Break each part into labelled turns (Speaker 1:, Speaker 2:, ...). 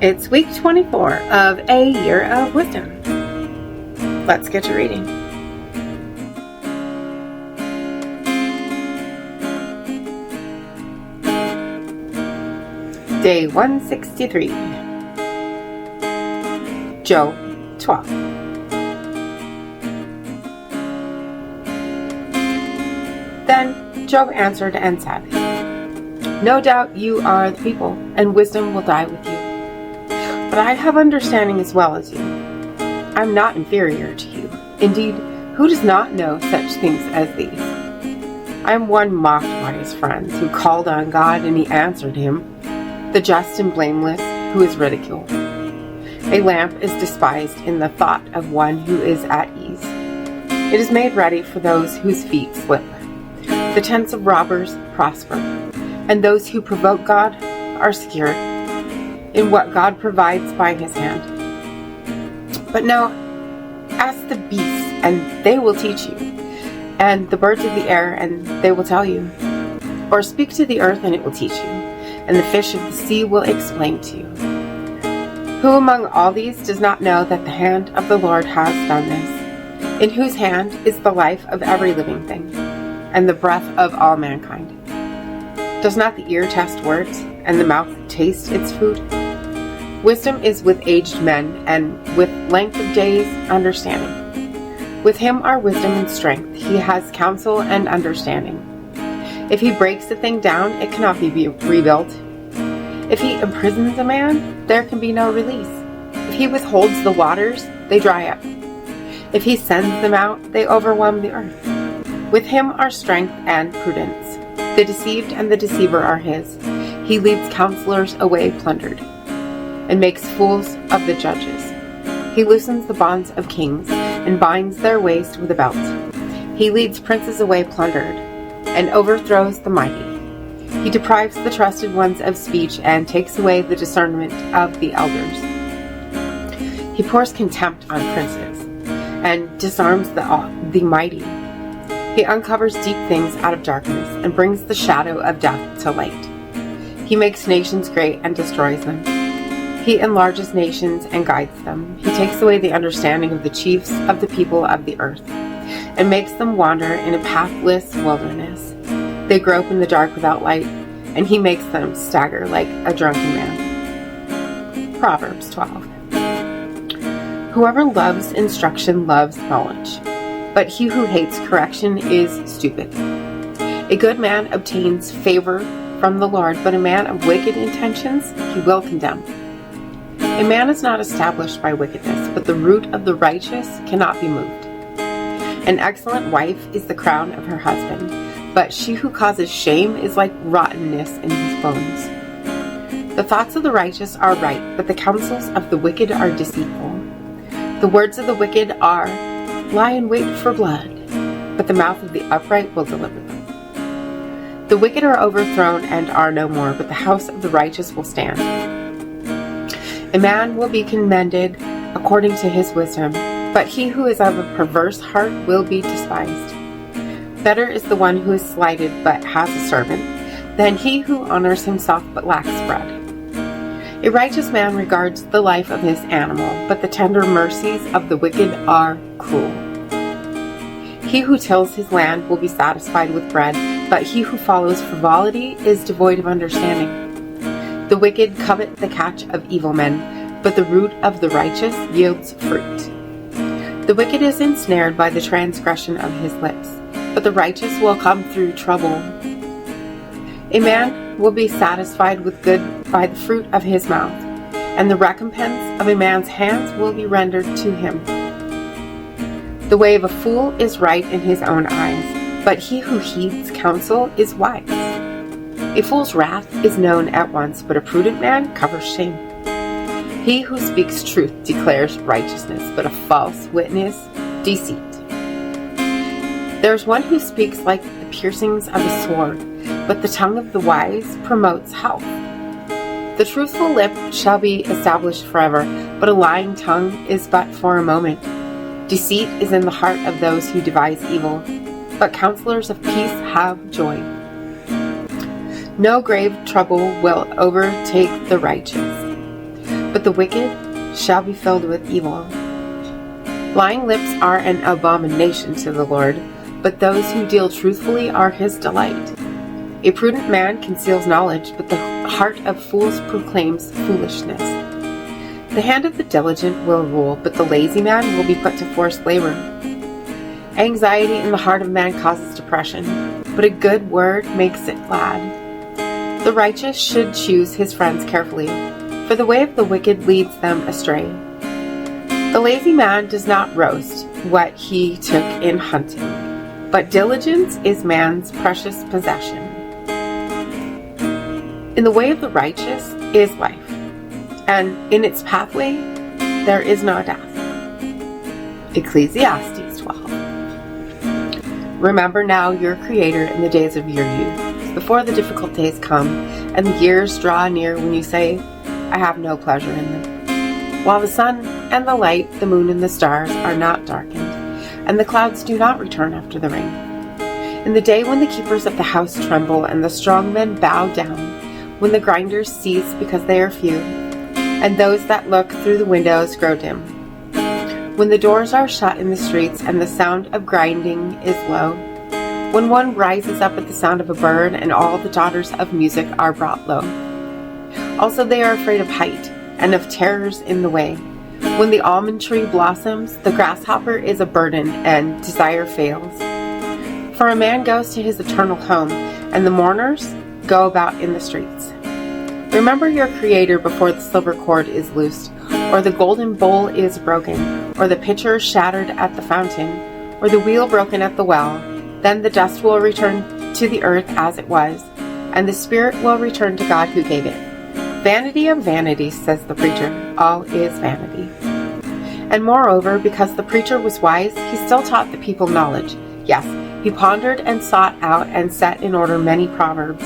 Speaker 1: It's week 24 of A Year of Wisdom. Let's get to reading. Day 163. Job 12. Then Job answered and said, "No doubt you are the people, and wisdom will die with you. But I have understanding as well as you. I am not inferior to you. Indeed, who does not know such things as these? I am one mocked by his friends, who called on God, and he answered him, the just and blameless, who is ridiculed. A lamp is despised in the thought of one who is at ease. It is made ready for those whose feet slip. The tents of robbers prosper, and those who provoke God are secured in what God provides by his hand. But now, ask the beasts, and they will teach you, and the birds of the air, and they will tell you. Or speak to the earth, and it will teach you, and the fish of the sea will explain to you. Who among all these does not know that the hand of the Lord has done this, in whose hand is the life of every living thing, and the breath of all mankind? Does not the ear test words, and the mouth taste its food? Wisdom is with aged men, and with length of days understanding. With him are wisdom and strength. He has counsel and understanding. If he breaks a thing down, it cannot be rebuilt. If he imprisons a man, there can be no release. If he withholds the waters, they dry up. If he sends them out, they overwhelm the earth. With him are strength and prudence. The deceived and the deceiver are his. He leads counselors away plundered, and makes fools of the judges. He loosens the bonds of kings, and binds their waist with a belt. He leads princes away plundered, and overthrows the mighty. He deprives the trusted ones of speech, and takes away the discernment of the elders. He pours contempt on princes, and disarms the mighty. He uncovers deep things out of darkness, and brings the shadow of death to light. He makes nations great and destroys them. He enlarges nations and guides them. He takes away the understanding of the chiefs of the people of the earth, and makes them wander in a pathless wilderness. They grope in the dark without light, and he makes them stagger like a drunken man. Proverbs 12. Whoever loves instruction loves knowledge, but he who hates correction is stupid. A good man obtains favor from the Lord, but a man of wicked intentions he will condemn. A man is not established by wickedness, but the root of the righteous cannot be moved. An excellent wife is the crown of her husband, but she who causes shame is like rottenness in his bones. The thoughts of the righteous are right, but the counsels of the wicked are deceitful. The words of the wicked are, "Lie in wait for blood," but the mouth of the upright will deliver them. The wicked are overthrown and are no more, but the house of the righteous will stand. A man will be commended according to his wisdom, but he who is of a perverse heart will be despised. Better is the one who is slighted but has a servant, than he who honors himself but lacks bread. A righteous man regards the life of his animal, but the tender mercies of the wicked are cruel. He who tills his land will be satisfied with bread, but he who follows frivolity is devoid of understanding. The wicked covet the catch of evil men, but the root of the righteous yields fruit. The wicked is ensnared by the transgression of his lips, but the righteous will come through trouble. A man will be satisfied with good by the fruit of his mouth, and the recompense of a man's hands will be rendered to him. The way of a fool is right in his own eyes, but he who heeds counsel is wise. A fool's wrath is known at once, but a prudent man covers shame. He who speaks truth declares righteousness, but a false witness, deceit. There is one who speaks like the piercings of a sword, but the tongue of the wise promotes health. The truthful lip shall be established forever, but a lying tongue is but for a moment. Deceit is in the heart of those who devise evil, but counselors of peace have joy. No grave trouble will overtake the righteous, but the wicked shall be filled with evil. Lying lips are an abomination to the Lord, but those who deal truthfully are his delight. A prudent man conceals knowledge, but the heart of fools proclaims foolishness. The hand of the diligent will rule, but the lazy man will be put to forced labor. Anxiety in the heart of man causes depression, but a good word makes it glad. The righteous should choose his friends carefully, for the way of the wicked leads them astray. The lazy man does not roast what he took in hunting, but diligence is man's precious possession. In the way of the righteous is life, and in its pathway there is no death. Ecclesiastes 12. Remember now your Creator in the days of your youth, before the difficult days come, and the years draw near when you say, I have no pleasure in them. While the sun and the light, the moon and the stars are not darkened, and the clouds do not return after the rain. In the day when the keepers of the house tremble, and the strong men bow down, when the grinders cease because they are few, and those that look through the windows grow dim. When the doors are shut in the streets, and the sound of grinding is low. When one rises up at the sound of a bird, and all the daughters of music are brought low. Also they are afraid of height, and of terrors in the way. When the almond tree blossoms, the grasshopper is a burden, and desire fails. For a man goes to his eternal home, and the mourners go about in the streets. Remember your Creator before the silver cord is loosed, or the golden bowl is broken, or the pitcher shattered at the fountain, or the wheel broken at the well. Then the dust will return to the earth as it was, and the spirit will return to God who gave it. Vanity of vanities, says the preacher, all is vanity. And moreover, because the preacher was wise, he still taught the people knowledge. Yes, he pondered and sought out and set in order many proverbs.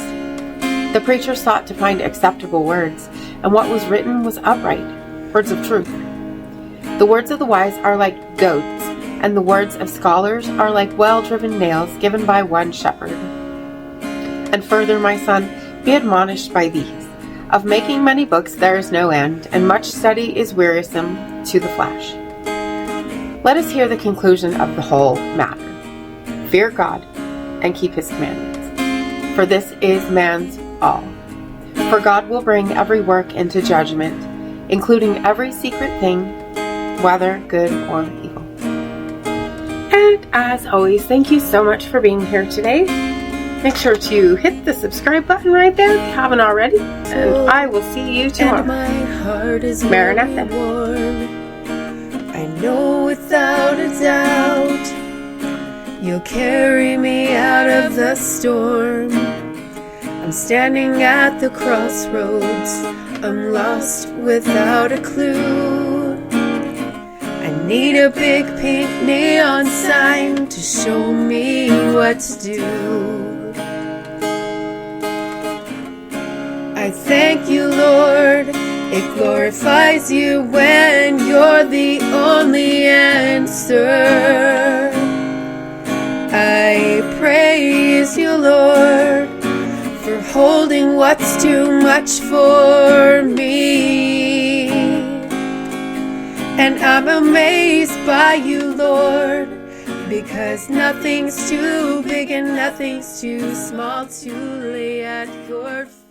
Speaker 1: The preacher sought to find acceptable words, and what was written was upright, words of truth. The words of the wise are like goats, and the words of scholars are like well-driven nails given by one shepherd. And further, my son, be admonished by these. Of making many books there is no end, and much study is wearisome to the flesh. Let us hear the conclusion of the whole matter. Fear God, and keep his commandments, for this is man's all. For God will bring every work into judgment, including every secret thing, whether good or evil. And as always, thank you so much for being here today. Make sure to hit the subscribe button right there if you haven't already, and I will see you tomorrow.
Speaker 2: And my heart is
Speaker 1: Maranatha.
Speaker 2: warm. I know without a doubt you'll carry me out of the storm. I'm standing at the crossroads. I'm lost without a clue. I need a big pink neon sign to show me what to do. I thank you, Lord. It glorifies you when you're the only answer. I praise you, Lord, for holding what's too much for me. And I'm amazed by you, Lord, because nothing's too big and nothing's too small to lay at your feet.